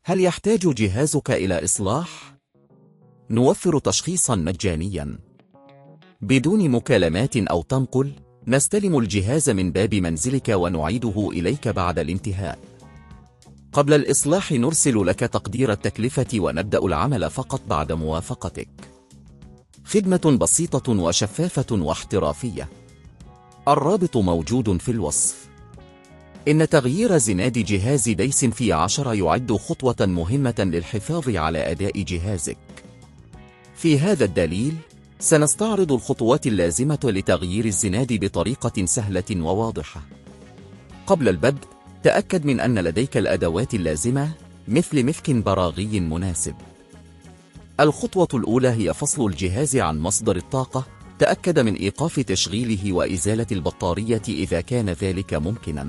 هل يحتاج جهازك إلى إصلاح؟ نوفر تشخيصا مجانيا بدون مكالمات أو تنقل. نستلم الجهاز من باب منزلك ونعيده إليك بعد الانتهاء. قبل الإصلاح نرسل لك تقدير التكلفة ونبدأ العمل فقط بعد موافقتك. خدمة بسيطة وشفافة واحترافية. الرابط موجود في الوصف. إن تغيير زناد جهاز دايسن في 10 يعد خطوة مهمة للحفاظ على أداء جهازك. في هذا الدليل سنستعرض الخطوات اللازمة لتغيير الزناد بطريقة سهلة وواضحة. قبل البدء تأكد من أن لديك الأدوات اللازمة مثل مفك براغي مناسب. الخطوة الأولى هي فصل الجهاز عن مصدر الطاقة. تأكد من إيقاف تشغيله وإزالة البطارية إذا كان ذلك ممكنا.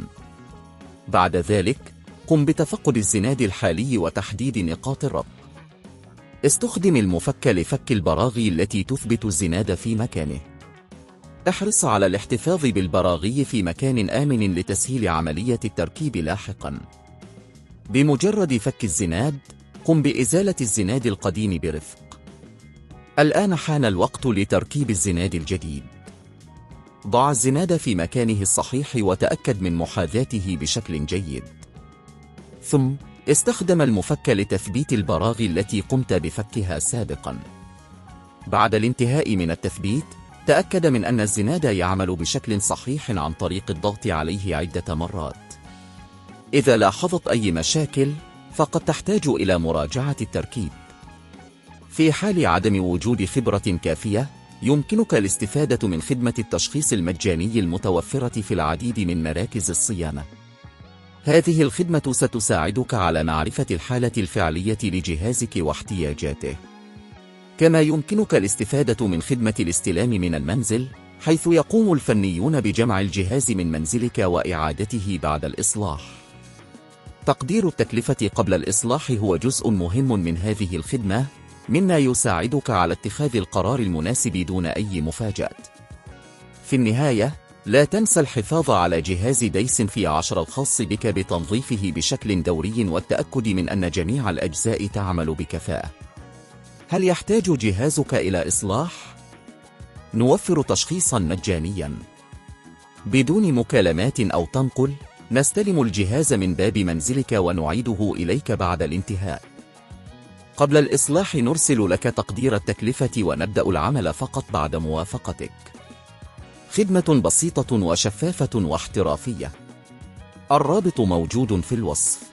بعد ذلك قم بتفقد الزناد الحالي وتحديد نقاط الربط. استخدم المفك لفك البراغي التي تثبت الزناد في مكانه. احرص على الاحتفاظ بالبراغي في مكان آمن لتسهيل عملية التركيب لاحقا. بمجرد فك الزناد قم بإزالة الزناد القديم برفق. الآن حان الوقت لتركيب الزناد الجديد. ضع الزناد في مكانه الصحيح وتأكد من محاذاته بشكل جيد. ثم استخدم المفك لتثبيت البراغي التي قمت بفكها سابقا. بعد الانتهاء من التثبيت تأكد من أن الزناد يعمل بشكل صحيح عن طريق الضغط عليه عدة مرات. إذا لاحظت أي مشاكل فقد تحتاج إلى مراجعة التركيب. في حال عدم وجود خبرة كافية يمكنك الاستفادة من خدمة التشخيص المجاني المتوفرة في العديد من مراكز الصيانة. هذه الخدمة ستساعدك على معرفة الحالة الفعلية لجهازك واحتياجاته. كما يمكنك الاستفادة من خدمة الاستلام من المنزل، حيث يقوم الفنيون بجمع الجهاز من منزلك وإعادته بعد الإصلاح. تقدير التكلفة قبل الإصلاح هو جزء مهم من هذه الخدمة، مما يساعدك على اتخاذ القرار المناسب دون أي مفاجآت. في النهاية، لا تنسى الحفاظ على جهاز دايسن في 10 الخاص بك بتنظيفه بشكل دوري والتأكد من أن جميع الأجزاء تعمل بكفاءة. هل يحتاج جهازك إلى إصلاح؟ نوفر تشخيصا مجانيا بدون مكالمات أو تنقل. نستلم الجهاز من باب منزلك ونعيده إليك بعد الانتهاء. قبل الإصلاح نرسل لك تقدير التكلفة ونبدأ العمل فقط بعد موافقتك. خدمة بسيطة وشفافة واحترافية. الرابط موجود في الوصف.